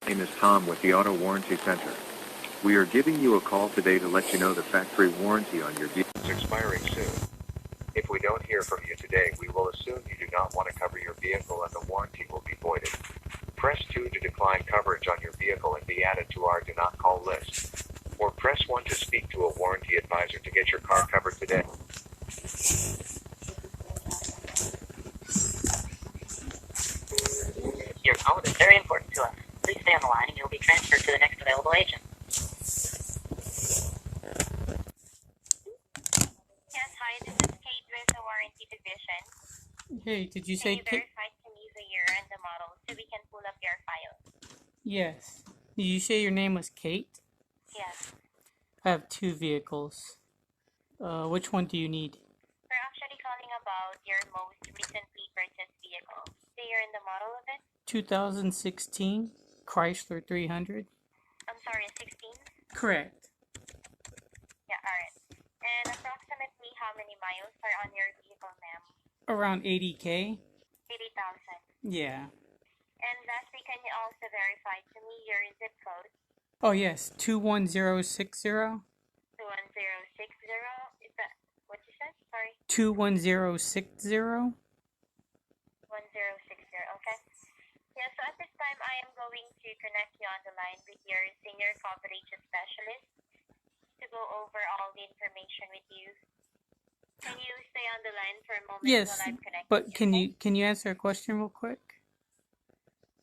name is Tom with the Auto Warranty Center. We are giving you a call today to let you know the factory warranty on your vehicle is expiring soon. If we don't hear from you today, we will assume you do not want to cover your vehicle and the warranty will be voided. Press 2 to decline coverage on your vehicle and be added to our do not call list. Or press 1 to speak to a warranty advisor to get your car covered today. Your call is very important to us. Please stay on the line and you'll be transferred to the next available agent. Yes, hi, this is Kate with the Warranty Division. Hey, did you Can say you Kate? verify to me the year and the model so we can pull up your file? Yes. Did you say your name was Kate? Yes. I have 2 vehicles. Which one do you need? We're actually calling about your most recently purchased vehicle. The year and the model of it? 2016 Chrysler 300. I'm sorry, 16? Correct. Yeah, alright. And approximately how many miles are on your vehicle, ma'am? Around 80K. 80,000. Yeah. And lastly, can you also verify to me your zip code? Oh yes, 21060. 21060? Is that what you said? Sorry. 21060. 1060, okay. Yeah, so at this time, I am going to connect you on the line with your senior coverage specialist to go over all the information with you. Can you stay on the line for a moment Yes, while I'm connecting but you? can you answer a question real quick?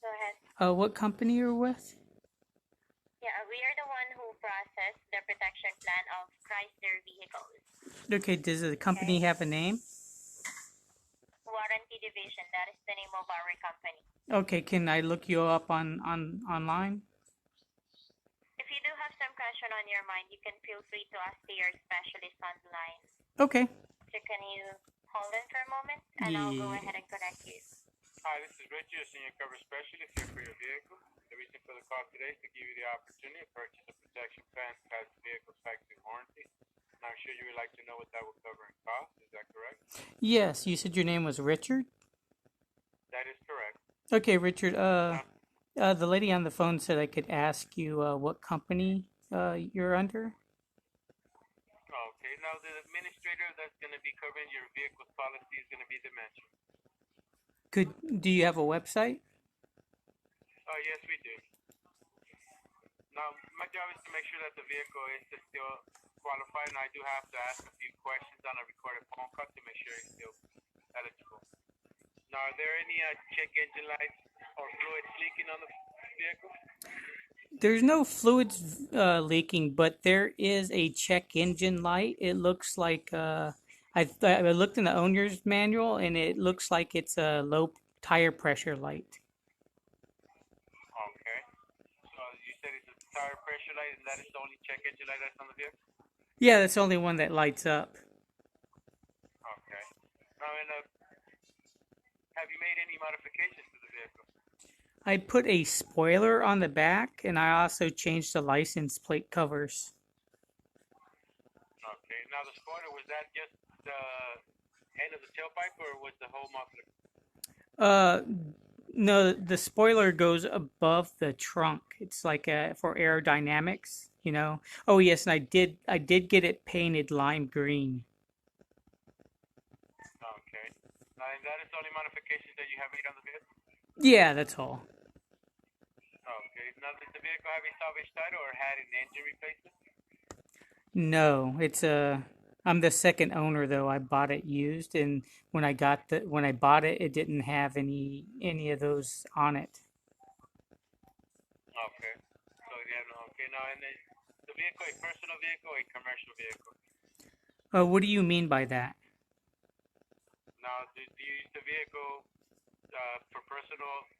Go ahead. What company you're with? Yeah, we are the one who process the protection plan of Chrysler vehicles. Okay, does the company have a name? Warranty Division, that is the name of our company. Okay, can I look you up on online? If you do have some question on your mind, you can feel free to ask your specialist on the line. Okay. So can you hold on for a moment, and I'll go Yeah. ahead and connect you. Hi, this is Richard, Senior Coverage Specialist here for your vehicle. The reason for the call today is to give you the opportunity to purchase a protection plan that has the vehicle's factory warranty. And I'm sure you would like to know what that will cover and cost. Is that correct? Yes, you said your name was Richard? That is correct. Okay, Richard, the lady on the phone said I could ask you what company you're under. Okay, now the administrator that's going to be covering your vehicle's policy is going to be Dimension. Do you have a website? Yes, we do. Now, my job is to make sure that the vehicle is still qualified, and I do have to ask a few questions on a recorded phone call to make sure it's still eligible. Now, are there any check engine lights or fluids leaking on the vehicle? There's no fluids leaking, but there is a check engine light. It looks like I looked in the owner's manual, and it looks like it's a low tire pressure light. Okay. So you said it's a tire pressure light, and that is the only check engine light that's on the vehicle? Yeah, that's the only one that lights up. Okay. Now, have you made any modifications to the vehicle? I put a spoiler on the back, and I also changed the license plate covers. Okay. Now, the spoiler, was that just the end of the tailpipe, or was the whole muffler? No, the spoiler goes above the trunk. It's like for aerodynamics, you know. Oh yes, and I did get it painted lime green. Okay. Now, and that is the only modifications that you have made on the vehicle? Yeah, that's all. Okay. Now, does the vehicle have a salvage title or had an engine replacement? No, I'm the second owner though. I bought it used, and when I bought it, it didn't have any of those on it. Okay. So, yeah, no, okay. Now, and is the vehicle a personal vehicle or a commercial vehicle? What do you mean by that? Now, do you use the vehicle for personal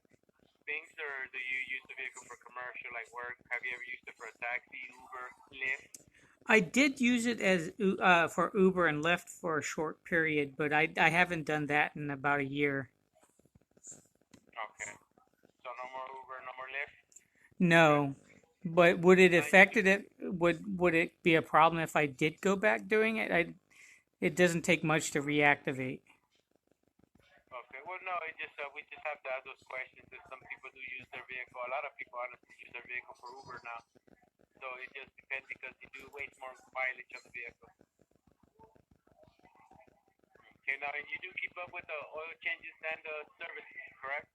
things, or do you use the vehicle for commercial, like work? Have you ever used it for a taxi, Uber, Lyft? I did use it as for Uber and Lyft for a short period, but I haven't done that in about a year. Okay. So no more Uber, no more Lyft? No, but would it affect it? Would it be a problem if I did go back doing it? It doesn't take much to reactivate. Okay. Well, no, it just we just have to ask those questions because some people do use their vehicle. A lot of people honestly use their vehicle for Uber now. So it just depends because you do waste more mileage on the vehicle. Okay, now you do keep up with the oil changes and the services, correct?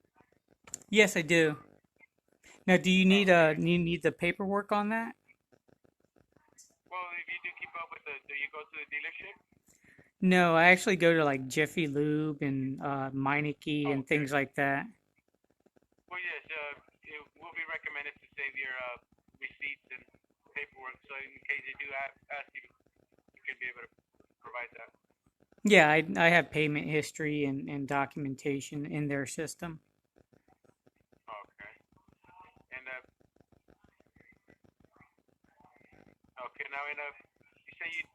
Yes, I do. Now, do you need the paperwork on that? Well, if you do keep up with do you go to the dealership? No, I actually go to like Jiffy Lube and Meineke and Okay. things like that. Well, yes, it will be recommended to save your receipts and paperwork, so in case they do ask you, you can be able to provide that. Yeah, I have payment history and documentation in their system. Okay. And okay, now you say you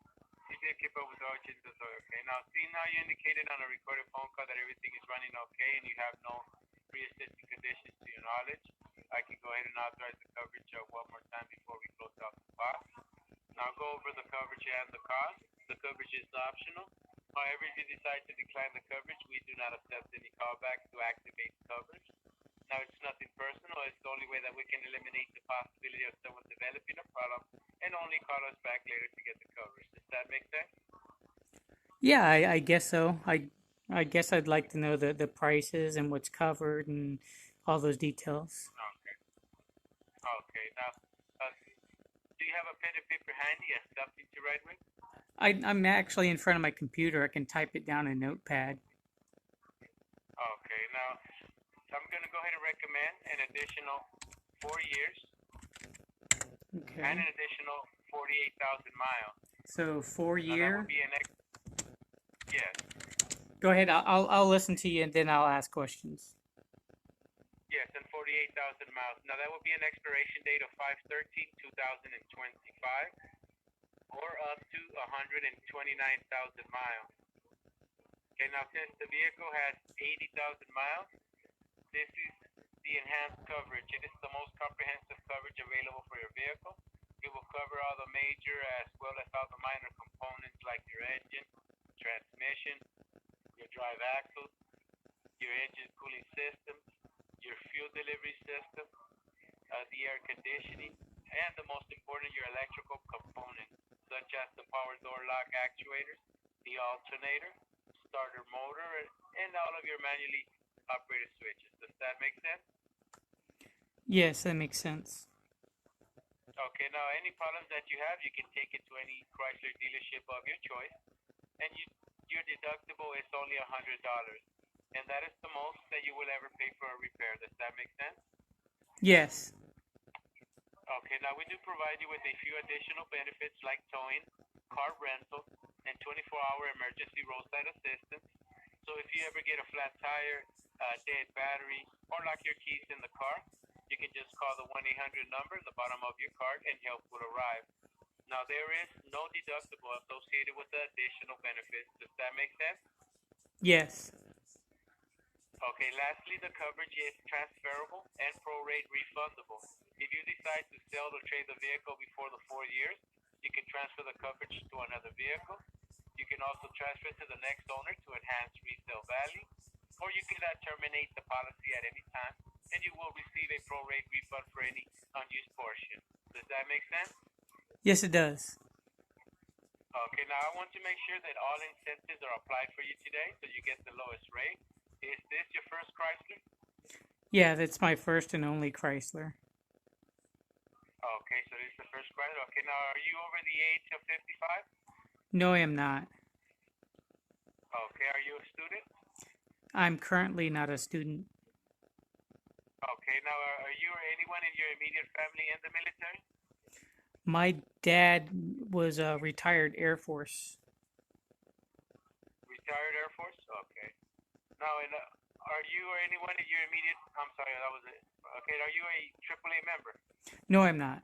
did keep up with the orchards, so okay. Now, seeing how you indicated on a recorded phone call that everything is running okay and you have no pre-existing conditions to your knowledge, I can go ahead and authorize the coverage one more time before we close out the file. Now, I'll go over the coverage and the cost. The coverage is optional. However, if you decide to decline the coverage, we do not accept any callbacks to activate coverage. Now, it's nothing personal. It's the only way that we can eliminate the possibility of someone developing a problem and only call us back later to get the coverage. Does that make sense? Yeah, I guess so. I guess I'd like to know the prices and what's covered and all those details. Okay. Okay. Now, do you have a pen and paper handy or something to write with? I'm actually in front of my computer. I can type it down in Notepad. Okay. Now, I'm going to go ahead and recommend an additional 4 years and Okay. an additional 48,000 miles. So 4 Now, that year. would be an yes. Go ahead. I'll listen to you and then I'll ask questions. Yes, and 48,000 miles. Now, that would be an expiration date of 5/13/2025 or up to 129,000 miles. Okay, now, since the vehicle has 80,000 miles, this is the enhanced coverage. It is the most comprehensive coverage available for your vehicle. It will cover all the major as well as all the minor components like your engine, transmission, your drive axles, your engine cooling system, your fuel delivery system, the air conditioning, and the most important, your electrical components, such as the power door lock actuators, the alternator, starter motor, and all of your manually operated switches. Does that make sense? Yes, that makes sense. Okay, now any problems that you have, you can take it to any Chrysler dealership of your choice, and your deductible is only $100, and that is the most that you will ever pay for a repair. Does that make sense? Yes. Okay, now we do provide you with a few additional benefits like towing, car rental, and 24-hour emergency roadside assistance. So if you ever get a flat tire, dead battery, or lock your keys in the car, you can just call the 1-800 number at the bottom of your card and help will arrive. Now, there is no deductible associated with the additional benefits. Does that make sense? Yes. Okay, lastly, the coverage is transferable and prorate refundable. If you decide to sell or trade the vehicle before the 4 years, you can transfer the coverage to another vehicle. You can also transfer it to the next owner to enhance resale value, or you can terminate the policy at any time, and you will receive a prorate refund for any unused portion. Does that make sense? Yes, it does. Okay, now I want to make sure that all incentives are applied for you today, so you get the lowest rate. Is this your first Chrysler? Yeah, that's my first and only Chrysler. Okay, so this is the first Chrysler. Okay, now are you over the age of 55? No, I am not. Okay, are you a student? I'm currently not a student. Okay, now are you or anyone in your immediate family in the military? My dad was a retired Air Force. Retired Air Force? Okay. Now, are you or anyone in your immediate, I'm sorry, that was it. Okay, are you a AAA member? No, I'm not.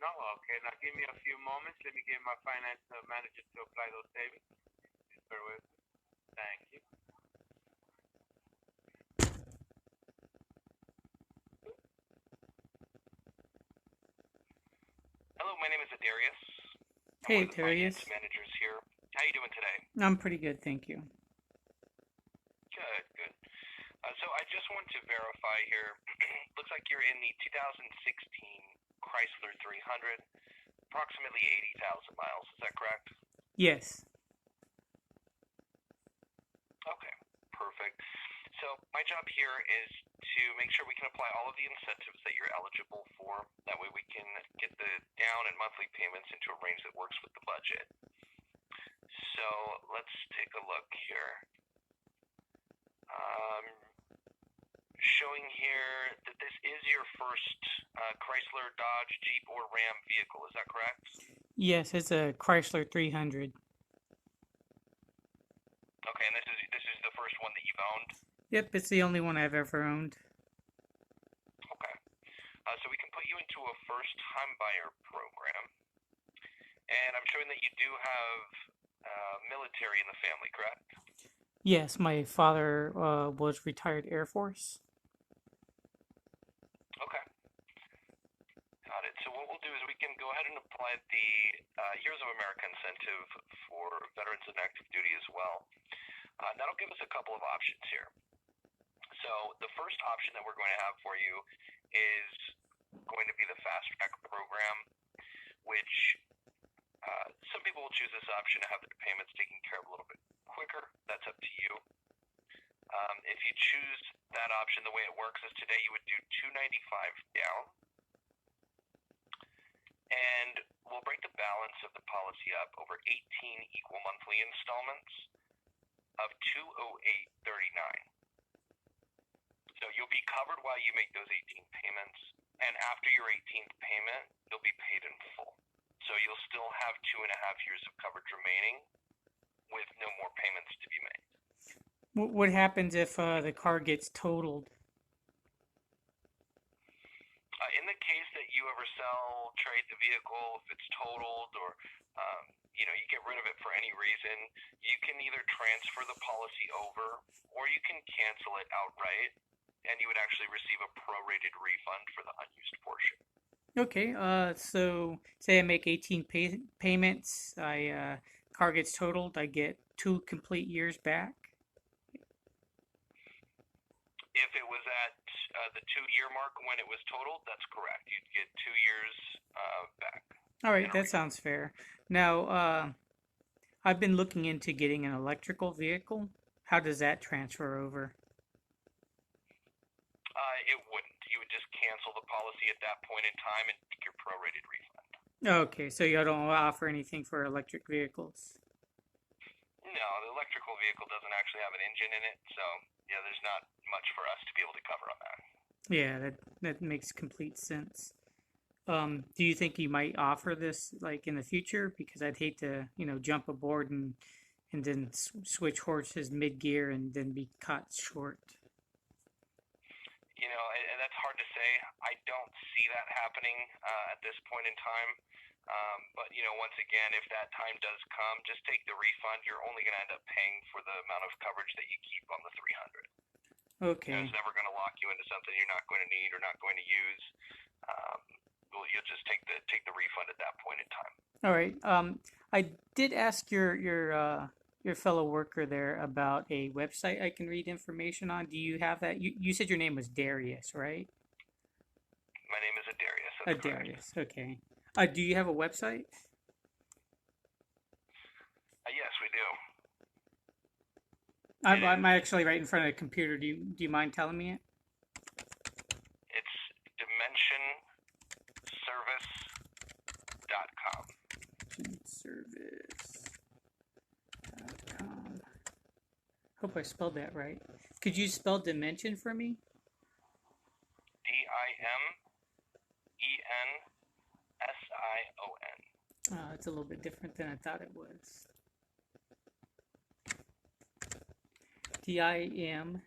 No? Okay, now give me a few moments. Let me get my finance manager to apply those savings. Just bear with me. Thank you. Hello, my name is Adarius. I'm Hey, one of the finance Darius. managers here. How you doing today? I'm pretty good, thank you. Good. just want to verify here. Looks like you're in the 2016 Chrysler 300, approximately 80,000 miles. Is that correct? Yes. Okay, perfect. So my job here is to make sure we can apply all of the incentives that you're eligible for. That way we can get the down and monthly payments into a range that works with the budget. So let's take a look here. Showing here that this is your first Chrysler, Dodge, Jeep, or Ram vehicle. Is that correct? Yes, it's a Chrysler 300. Okay, and this is the first one that you've owned? Yep, it's the only one I've ever owned. Okay. So we can put you into a first-time buyer program. And I'm showing that you do have military in the family, correct? Yes, my father was retired Air Force. Okay. Got it. So what we'll do is we can go ahead and apply the Years of America incentive for veterans in active duty as well. That'll give us a couple of options here. So the first option that we're going to have for you is going to be the fast track program, which some people will choose this option to have their payments taken care of a little bit quicker. That's up to you. If you choose that option, the way it works is today you would do $295 down, and we'll break the balance of the policy up over 18 equal monthly installments of $208.39. So you'll be covered while you make those 18 payments, and after your 18th payment, you'll be paid in full. So you'll still have 2.5 years of coverage remaining with no more payments to be made. What happens if the car gets totaled? In the case that you ever sell, trade the vehicle, if it's totaled or you get rid of it for any reason, you can either transfer the policy over or you can cancel it outright, and you would actually receive a prorated refund for the unused portion. Okay, so say I make 18 payments, car gets totaled, I get 2 complete years back. If it was at the 2-year mark when it was totaled, that's correct. You'd get 2 years back. All right, that sounds fair. Now, I've been looking into getting an electrical vehicle. How does that transfer over? It wouldn't. You would just cancel the policy at that point in time and take your prorated refund. Okay, so you don't offer anything for electric vehicles? No, the electrical vehicle doesn't actually have an engine in it, so yeah, there's not much for us to be able to cover on that. Yeah, that makes complete sense. Do you think you might offer this like in the future? Because I'd hate to, jump aboard and then switch horses mid-gear and then be caught short. And that's hard to say. I don't see that happening at this point in time. But once again, if that time does come, just take the refund. You're only going to end up paying for the amount of coverage that you keep on the 300. Okay. It's never going to lock you into something you're not going to need or not going to use. You'll just take the refund at that point in time. All right. I did ask your fellow worker there about a website I can read information on. Do you have that? You said your name was Darius, right? My name is Adarius. That's correct. Darius. Okay. Do you have a website? Yes, we do. I'm actually right in front of the computer. Do you mind telling me it? It's dimensionservice.com. Service.com. Hope I spelled that right. Could you spell dimension for me? DIMENSION. It's a little bit different than I thought it was. DIMENCION.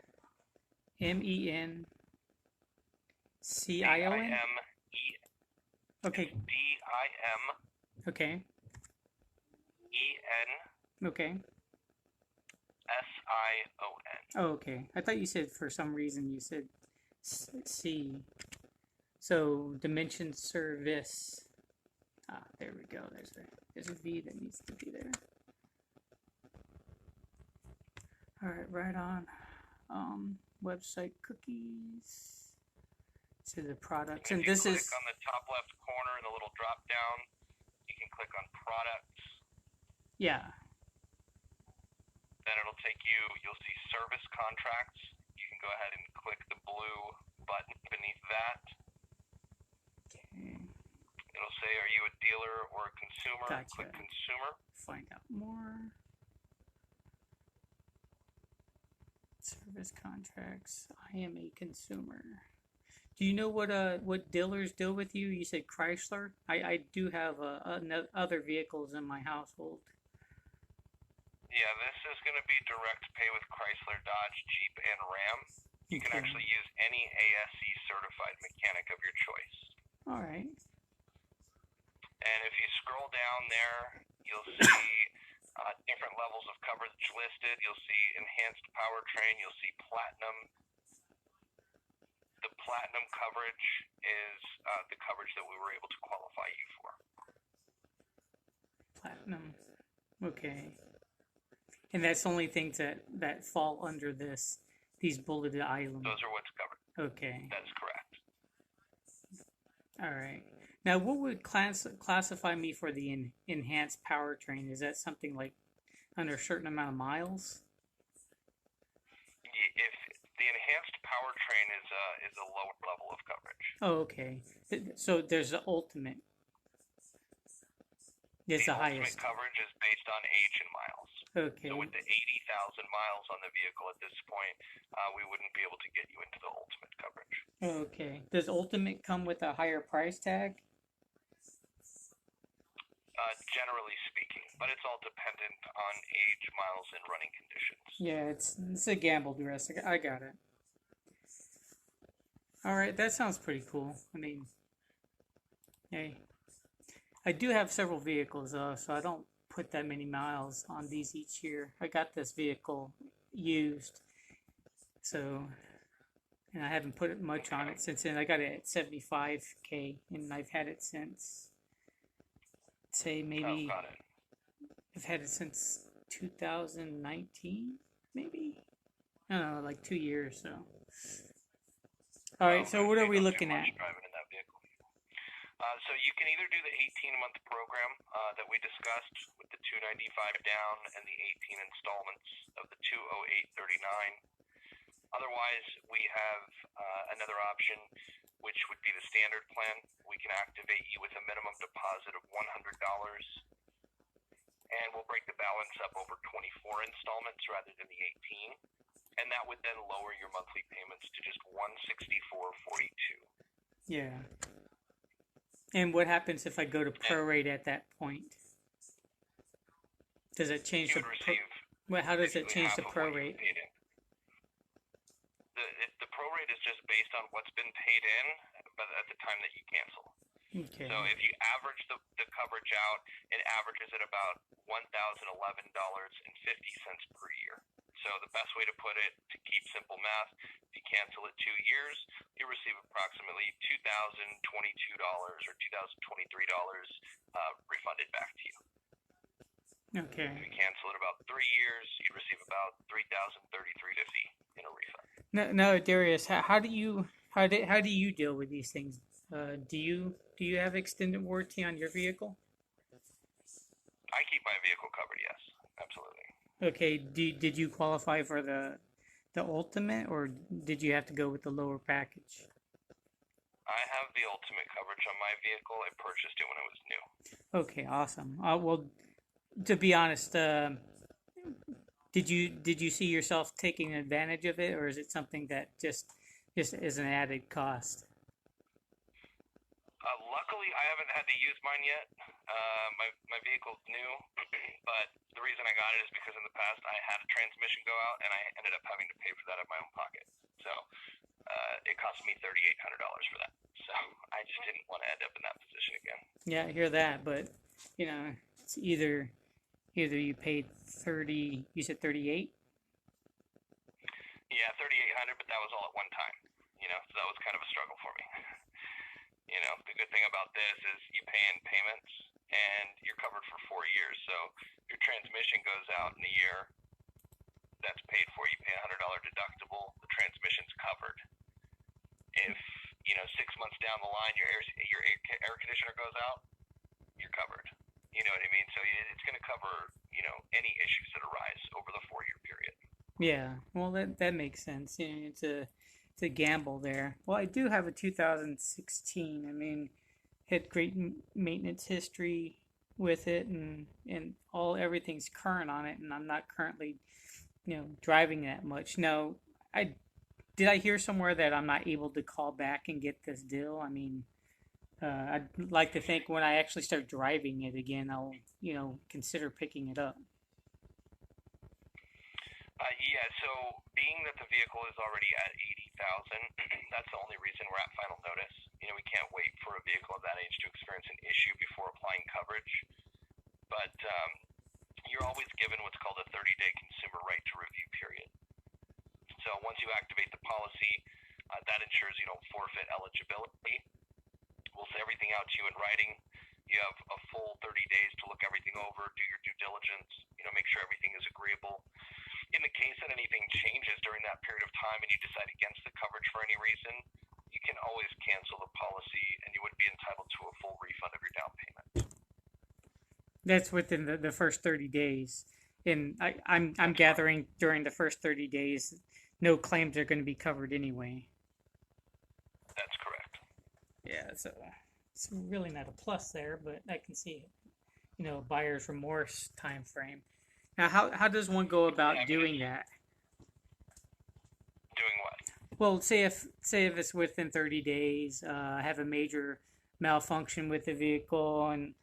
Okay. DIMEN. Okay. Okay. SION. Oh, okay. I thought you said for some reason you said C. So dimension service. There we go. There's a V that needs to be there. All right, right on. website cookies to the products, If and you this click is on the top left corner in the little drop down, you can click on products. yeah. Then it'll take you, you'll see service contracts. You can go ahead and click the blue button beneath that. Okay. It'll say, are you a dealer or a consumer? Gotcha. Click consumer. Find out more. Service contracts. I am a consumer. Do you know what dealers deal with you? You said Chrysler. I do have other vehicles in my household. Yeah, this is going to be direct pay with Chrysler, Dodge, Jeep, and Ram. You can Okay. actually use any ASE certified mechanic of your choice. All right. And if you scroll down there, you'll see different levels of coverage listed. You'll see enhanced powertrain. You'll see platinum. The platinum coverage is the coverage that we were able to qualify you for. Platinum. Okay. And that's the only things that fall under these bulleted items. Those are what's covered. Okay. That's correct. All right. Now, what would classify me for the enhanced powertrain? Is that something like under a certain amount of miles? If the enhanced powertrain is a lower level of coverage. Oh, okay. So there's the ultimate. It's the ultimate highest. coverage is based on age and miles. Okay. So with the 80,000 miles on the vehicle at this point, we wouldn't be able to get you into the ultimate coverage. Okay. Does ultimate come with a higher price tag? Generally speaking, but it's all dependent on age, miles, and running conditions. Yeah, it's a gamble, dress. I got it. All right, that sounds pretty cool. I mean, hey, I do have several vehicles though, so I don't put that many miles on these each year. I got this vehicle used, so and I haven't put much on it since then. I got it at 75K, and I've had it since, say maybe Oh, got it. I've had it since 2019, maybe. I don't know, like 2 years. So, all right. So what are we looking at? Driving in that vehicle. So you can either do the 18-month program that we discussed with the $295 down and the 18 installments of the $208.39. Otherwise, we have another option, which would be the standard plan. We can activate you with a minimum deposit of $100, and we'll break the balance up over 24 installments rather than the 18, and that would then lower your monthly payments to just $164.42. Yeah. And what happens if I go to prorate at that point? Does it change You the would receive how does it basically change half the of what you prorate? paid in. The prorate is just based on what's been paid in, but at the time that you cancel. Okay. So if you average the coverage out, it averages at about $1,011.50 per year. So the best way to put it, to keep simple math, if you cancel it 2 years, you receive approximately $2,022 or $2,023 refunded back to you. Okay. If you cancel it about 3 years, you'd receive about $3,033.50 in a refund. No, Darius. How do you deal with these things? Do you have extended warranty on your vehicle? I keep my vehicle covered, yes, absolutely. Okay. Did you qualify for the ultimate, or did you have to go with the lower package? I have the ultimate coverage on my vehicle. I purchased it when it was new. Okay, awesome. Well, to be honest, did you see yourself taking advantage of it, or is it something that just is an added cost? Luckily, I haven't had to use mine yet. My vehicle's new, but the reason I got it is because in the past I had a transmission go out, and I ended up having to pay for that out of my own pocket. So it cost me $3,800 for that. So I just didn't want to end up in that position again. Yeah, I hear that, but it's either you paid 30. You said 38. Yeah, $3,800, but that was all at one time. So that was kind of a struggle for me. The good thing about this is you pay in payments, and you're covered for 4 years. So if your transmission goes out in a year, that's paid for. You pay $100 deductible, the transmission's covered. If 6 months down the line your air conditioner goes out, you're covered. You know what I mean? So it's going to cover any issues that arise over the 4-year period. Yeah, well, that makes sense. It's a gamble there. Well, I do have a 2016. I mean, had great maintenance history with it, and everything's current on it, and I'm not currently driving that much. Now, I hear somewhere that I'm not able to call back and get this deal. I mean, I'd like to think when I actually start driving it again, I'll consider picking it up. Yeah, so being that the vehicle is already at 80,000, that's the only reason we're at final notice. We can't wait for a vehicle of that age to experience an issue before applying coverage. But you're always given what's called a 30-day consumer right to review period. So once you activate the policy, that ensures you don't forfeit eligibility. We'll say everything out to you in writing. You have a full 30 days to look everything over, do your due diligence, make sure everything is agreeable. In the case that anything changes during that period of time and you decide against the coverage for any reason, you can always cancel the policy and you would be entitled to a full refund of your down payment. That's within the first 30 days. And I'm gathering during the first 30 days, no claims are going to be covered anyway. That's correct. Yeah, so it's really not a plus there, but I can see buyer's remorse time frame. Now, how does one go about doing that? Doing what? Well, say if it's within 30 days, I have a major malfunction with the vehicle, and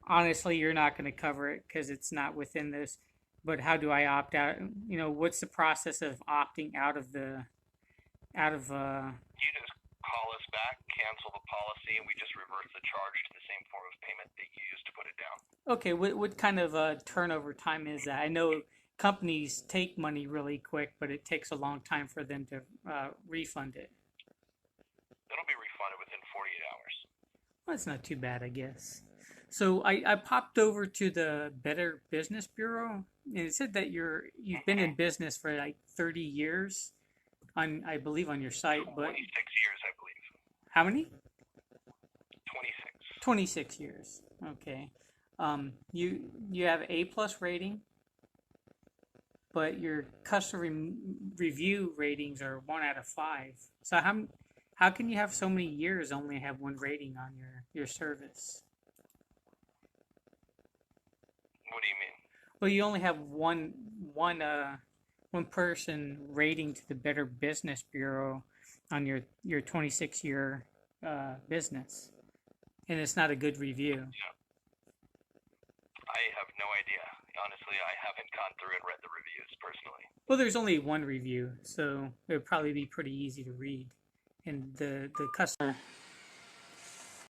honestly, you're not going to cover it because it's not within this. But how do I opt out? What's the process of opting out of You just call us back, cancel the policy, and we just reverse the charge to the same form of payment that you used to put it down. Okay, what kind of turnover time is that? I know companies take money really quick, but it takes a long time for them to refund it. It'll be refunded within 48 hours. Well, that's not too bad, I guess. So I popped over to the Better Business Bureau, and it said that you've been in business for like 30 years, I believe on your site. But 26 years, I believe. How many? 26. 26 years. Okay. You have A+ rating, but your customer review ratings are 1 out of 5. So how can you have so many years only have 1 rating on your service? What do you mean? Well, you only have one person rating to the Better Business Bureau on your 26-year business, and it's not a good review. Yeah. I have no idea. Honestly, I haven't gone through and read the reviews personally. Well, there's only 1 review, so it would probably be pretty easy to read. And the customer